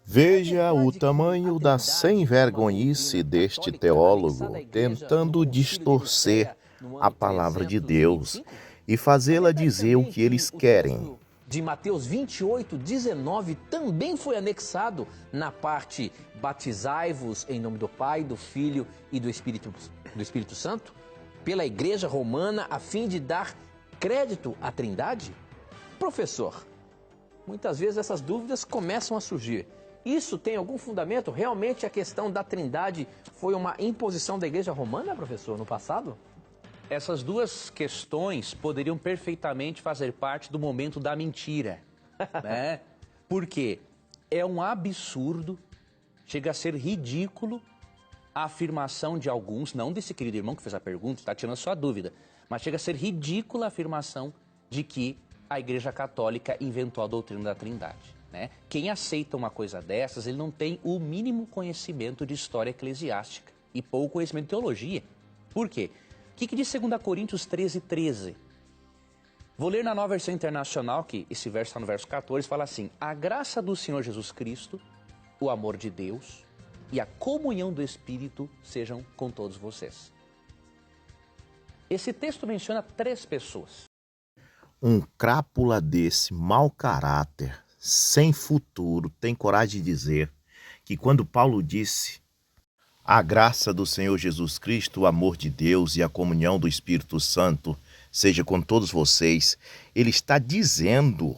Veja o tamanho da sem-vergonhice deste teólogo tentando distorcer a palavra de Deus e fazê-la dizer o que eles querem. De Mateus 28:19 também foi anexado na parte batizai-vos em nome do Pai, do Filho e do Espírito Santo pela Igreja Romana a fim de dar crédito à Trindade? Professor, muitas vezes essas dúvidas começam a surgir. Isso tem algum fundamento? Realmente a questão da Trindade foi uma imposição da Igreja Romana, professor, no passado? Essas duas questões poderiam perfeitamente fazer parte do momento da mentira, né? Porque é um absurdo, chega a ser ridículo a afirmação de alguns, não desse querido irmão que fez a pergunta, está tirando a sua dúvida, mas chega a ser ridícula a afirmação de que a Igreja Católica inventou a doutrina da Trindade, né? Quem aceita uma coisa dessas, ele não tem o mínimo conhecimento de história eclesiástica e pouco conhecimento de teologia. Por quê? O que diz 2 Coríntios 13:13? Vou ler na Nova Versão Internacional, que esse verso está no verso 14, fala assim: a graça do Senhor Jesus Cristo, o amor de Deus e a comunhão do Espírito sejam com todos vocês. Esse texto menciona 3 pessoas. Um crápula desse, mau caráter, sem futuro, tem coragem de dizer que quando Paulo disse a graça do Senhor Jesus Cristo, o amor de Deus e a comunhão do Espírito Santo seja com todos vocês, ele está dizendo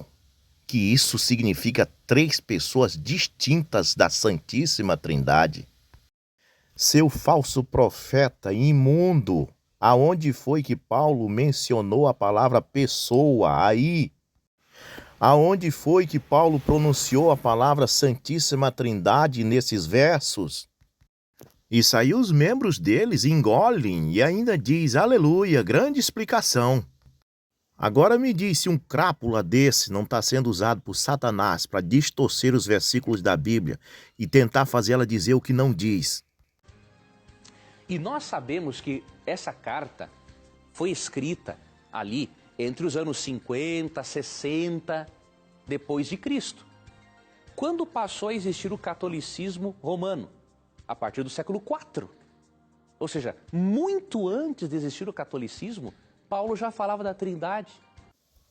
que isso significa 3 pessoas distintas da Santíssima Trindade. Seu falso profeta imundo, aonde foi que Paulo mencionou a palavra pessoa aí? Aonde foi que Paulo pronunciou a palavra Santíssima Trindade nesses versos? Isso aí os membros deles engolem e ainda diz, aleluia, grande explicação. Agora me diz se um crápula desse não está sendo usado por Satanás para distorcer os versículos da Bíblia e tentar fazê-la dizer o que não diz. E nós sabemos que essa carta foi escrita ali entre os anos 50, 60, depois de Cristo. Quando passou a existir o catolicismo romano? A partir do século IV. Ou seja, muito antes de existir o catolicismo, Paulo já falava da Trindade.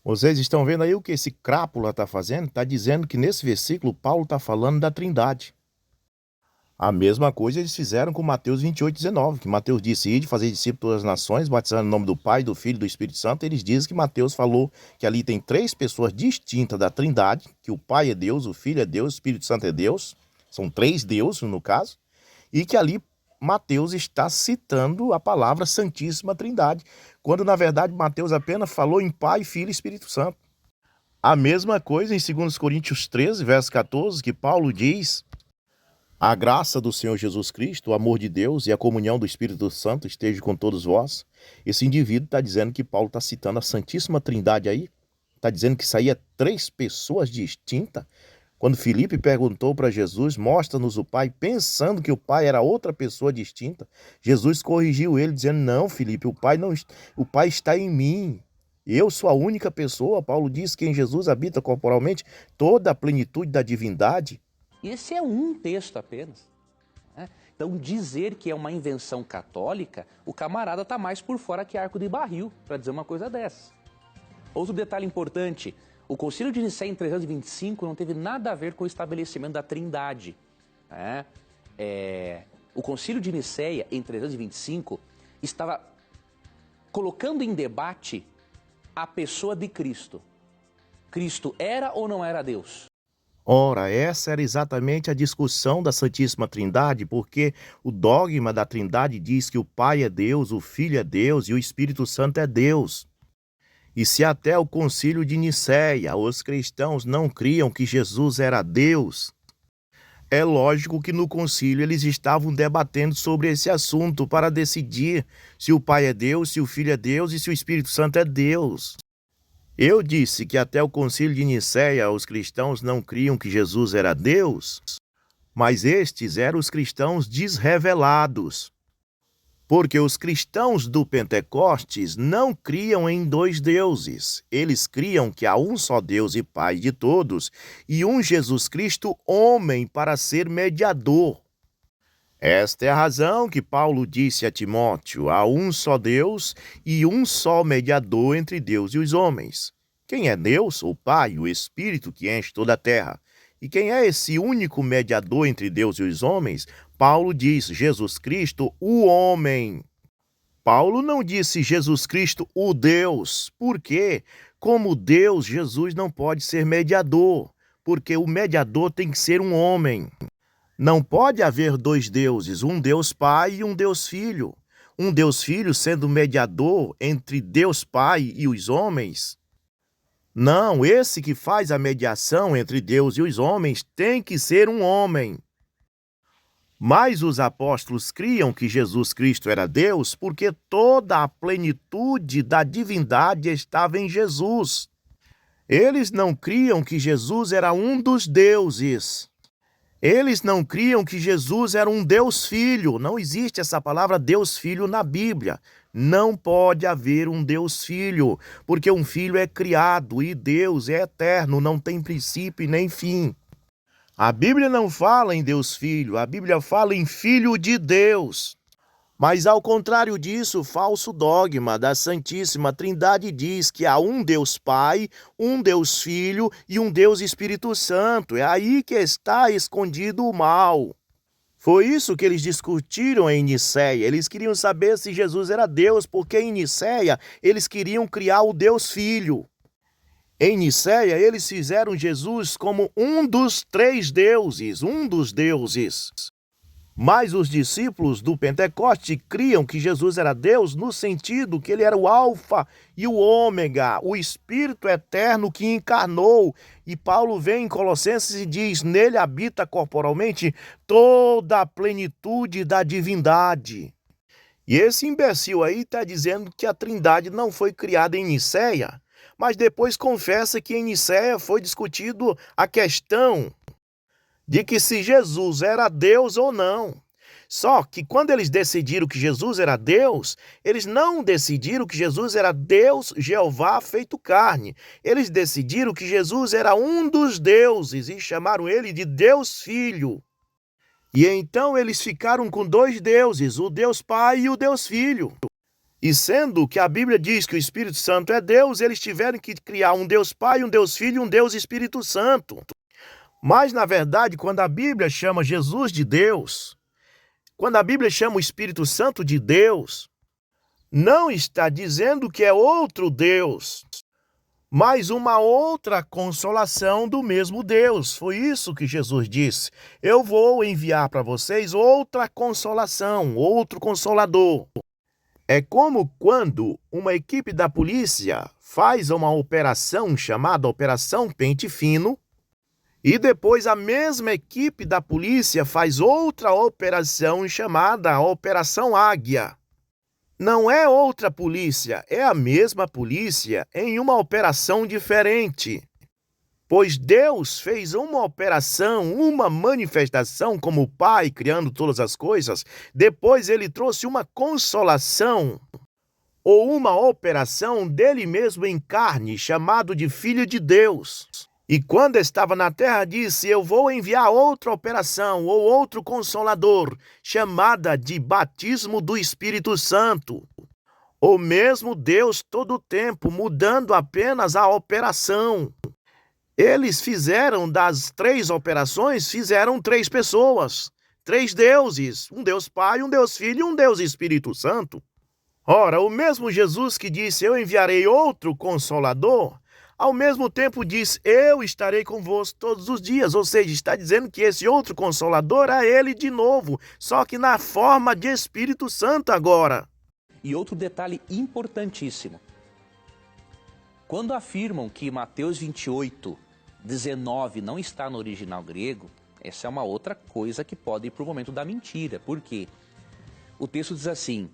Vocês estão vendo aí o que esse crápula está fazendo? Está dizendo que nesse versículo Paulo está falando da Trindade. A mesma coisa eles fizeram com Mateus 28:19, que Mateus disse, ide fazer discípulos de todas as nações, batizando no nome do Pai, do Filho e do Espírito Santo. Eles dizem que Mateus falou que ali tem 3 pessoas distintas da Trindade, que o Pai é Deus, o Filho é Deus, o Espírito Santo é Deus. São 3 deuses no caso. E que ali Mateus está citando a palavra Santíssima Trindade, quando na verdade Mateus apenas falou em Pai, Filho e Espírito Santo. A mesma coisa em 2 Coríntios 13, verso 14, que Paulo diz, a graça do Senhor Jesus Cristo, o amor de Deus e a comunhão do Espírito Santo esteja com todos vós. Esse indivíduo está dizendo que Paulo está citando a Santíssima Trindade aí, está dizendo que isso aí é 3 pessoas distintas. Quando Filipe perguntou para Jesus, mostra-nos o Pai, pensando que o Pai era outra pessoa distinta, Jesus corrigiu ele, dizendo, não, Filipe, o Pai está em mim. Eu sou a única pessoa. Paulo diz que em Jesus habita corporalmente toda a plenitude da divindade. Esse é um texto apenas, né? Então dizer que é uma invenção católica, o camarada está mais por fora que arco de barril para dizer uma coisa dessa. Outro detalhe importante, o Concílio de Nicéia em 325 não teve nada a ver com o estabelecimento da Trindade, né? O Concílio de Nicéia em 325 estava colocando em debate a pessoa de Cristo. Cristo era ou não era Deus? Ora, essa era exatamente a discussão da Santíssima Trindade, porque o dogma da Trindade diz que o Pai é Deus, o Filho é Deus e o Espírito Santo é Deus. E se até o Concílio de Nicéia os cristãos não criam que Jesus era Deus, é lógico que no concílio eles estavam debatendo sobre esse assunto para decidir se o Pai é Deus, se o Filho é Deus e se o Espírito Santo é Deus. Eu disse que até o Concílio de Nicéia os cristãos não criam que Jesus era Deus, mas estes eram os cristãos desrevelados. Porque os cristãos do Pentecostes não criam em dois deuses. Eles criam que há um só Deus e Pai de todos e um Jesus Cristo, homem, para ser mediador. Esta é a razão que Paulo disse a Timóteo: há um só Deus e um só mediador entre Deus e os homens. Quem é Deus? O Pai, o Espírito que enche toda a terra. E quem é esse único mediador entre Deus e os homens? Paulo diz: Jesus Cristo, o homem. Paulo não disse Jesus Cristo, o Deus. Por quê? Como Deus, Jesus não pode ser mediador, porque o mediador tem que ser um homem. Não pode haver dois deuses, um Deus Pai e um Deus Filho. Um Deus Filho sendo mediador entre Deus Pai e os homens. Não, esse que faz a mediação entre Deus e os homens tem que ser um homem. Mas os apóstolos criam que Jesus Cristo era Deus porque toda a plenitude da divindade estava em Jesus. Eles não criam que Jesus era um dos deuses. Eles não criam que Jesus era um Deus Filho. Não existe essa palavra Deus Filho na Bíblia. Não pode haver um Deus Filho, porque um filho é criado e Deus é eterno, não tem princípio e nem fim. A Bíblia não fala em Deus Filho, a Bíblia fala em Filho de Deus. Mas ao contrário disso, o falso dogma da Santíssima Trindade diz que há um Deus Pai, um Deus Filho e um Deus Espírito Santo. É aí que está escondido o mal. Foi isso que eles discutiram em Nicéia. Eles queriam saber se Jesus era Deus, porque em Nicéia eles queriam criar o Deus Filho. Em Nicéia eles fizeram Jesus como um dos três deuses, um dos deuses. Mas os discípulos do Pentecoste criam que Jesus era Deus no sentido que ele era o Alfa e o Ômega, o Espírito eterno que encarnou. E Paulo vem em Colossenses e diz: nele habita corporalmente toda a plenitude da divindade. E esse imbecil aí está dizendo que a Trindade não foi criada em Nicéia, mas depois confessa que em Nicéia foi discutido a questão de que se Jesus era Deus ou não. Só que quando eles decidiram que Jesus era Deus, eles não decidiram que Jesus era Deus, Jeová feito carne. Eles decidiram que Jesus era um dos deuses e chamaram ele de Deus Filho. E então eles ficaram com dois deuses, o Deus Pai e o Deus Filho. E sendo que a Bíblia diz que o Espírito Santo é Deus, eles tiveram que criar um Deus Pai, um Deus Filho e um Deus Espírito Santo. Mas, na verdade, quando a Bíblia chama Jesus de Deus, quando a Bíblia chama o Espírito Santo de Deus, não está dizendo que é outro Deus, mas uma outra consolação do mesmo Deus. Foi isso que Jesus disse: eu vou enviar para vocês outra consolação, outro consolador. É como quando uma equipe da polícia faz uma operação chamada Operação Pente Fino, e depois a mesma equipe da polícia faz outra operação chamada Operação Águia. Não é outra polícia, é a mesma polícia em uma operação diferente. Pois Deus fez uma operação, uma manifestação como o Pai, criando todas as coisas. Depois ele trouxe uma consolação ou uma operação dele mesmo em carne, chamado de Filho de Deus. E quando estava na terra disse: eu vou enviar outra operação ou outro consolador, chamada de batismo do Espírito Santo. O mesmo Deus todo o tempo, mudando apenas a operação. Eles fizeram das três operações, fizeram três pessoas, três deuses, um Deus Pai, um Deus Filho e um Deus Espírito Santo. Ora, o mesmo Jesus que disse: eu enviarei outro consolador, ao mesmo tempo diz: eu estarei convosco todos os dias. Ou seja, está dizendo que esse outro consolador é ele de novo, só que na forma de Espírito Santo agora. E outro detalhe importantíssimo. Quando afirmam que Mateus 28, 19 não está no original grego, essa é uma outra coisa que pode ir para o momento da mentira. Por quê? O texto diz assim: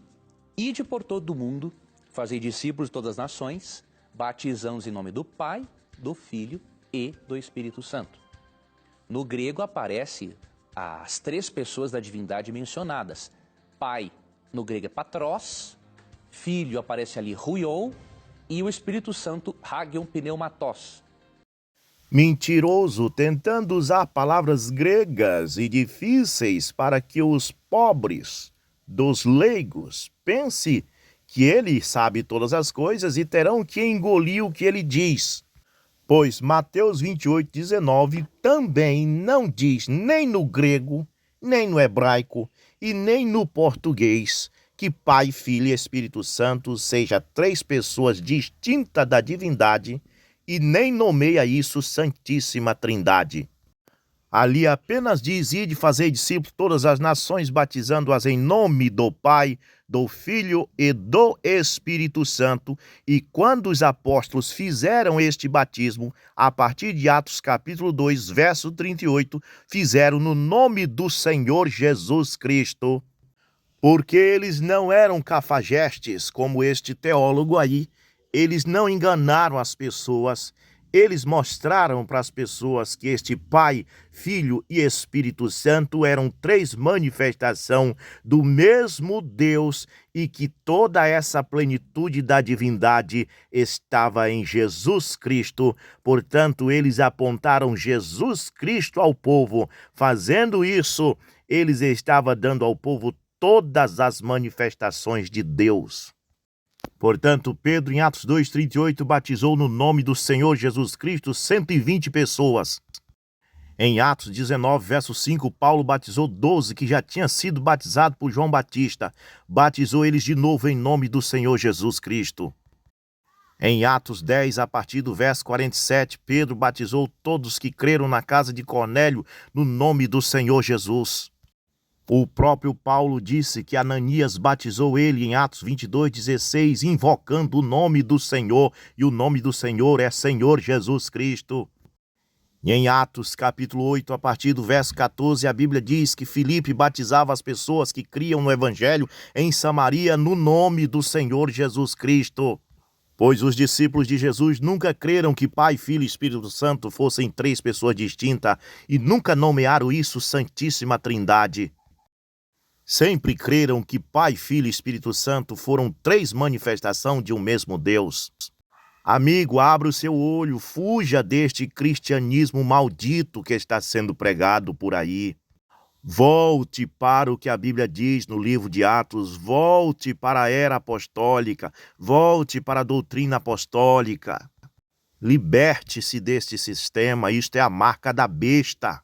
ide por todo o mundo, fazei discípulos de todas as nações, batizando-os em nome do Pai, do Filho e do Espírito Santo. No grego aparece as três pessoas da divindade mencionadas: Pai, no grego é patros, Filho aparece ali huiou, e o Espírito Santo hagion pneumatos. Mentiroso, tentando usar palavras gregas e difíceis para que os pobres dos leigos pense que ele sabe todas as coisas e terão que engolir o que ele diz. Pois Mateus 28:19 também não diz nem no grego, nem no hebraico e nem no português que Pai, Filho e Espírito Santo seja três pessoas distintas da divindade e nem nomeia isso Santíssima Trindade. Ali apenas diz: ide fazer discípulos todas as nações, batizando-as em nome do Pai, do Filho e do Espírito Santo. E quando os apóstolos fizeram este batismo, a partir de Atos capítulo 2, verso 38, fizeram no nome do Senhor Jesus Cristo. Porque eles não eram cafajestes, como este teólogo aí. Eles não enganaram as pessoas. Eles mostraram para as pessoas que este Pai, Filho e Espírito Santo eram três manifestações do mesmo Deus e que toda essa plenitude da divindade estava em Jesus Cristo. Portanto, eles apontaram Jesus Cristo ao povo. Fazendo isso, eles estavam dando ao povo todas as manifestações de Deus. Portanto, Pedro, em Atos 2:38, batizou no nome do Senhor Jesus Cristo 120 pessoas. Em Atos 19, verso 5, Paulo batizou 12 que já tinham sido batizados por João Batista. Batizou eles de novo em nome do Senhor Jesus Cristo. Em Atos 10, a partir do verso 47, Pedro batizou todos que creram na casa de Cornélio no nome do Senhor Jesus. O próprio Paulo disse que Ananias batizou ele em Atos 22:16, invocando o nome do Senhor, e o nome do Senhor é Senhor Jesus Cristo. E em Atos capítulo 8, a partir do verso 14, a Bíblia diz que Filipe batizava as pessoas que criam no Evangelho em Samaria no nome do Senhor Jesus Cristo. Pois os discípulos de Jesus nunca creram que Pai, Filho e Espírito Santo fossem três pessoas distintas e nunca nomearam isso Santíssima Trindade. Sempre creram que Pai, Filho e Espírito Santo foram três manifestações de um mesmo Deus. Amigo, abra o seu olho, fuja deste cristianismo maldito que está sendo pregado por aí. Volte para o que a Bíblia diz no livro de Atos, volte para a era apostólica, volte para a doutrina apostólica. Liberte-se deste sistema, isto é a marca da besta.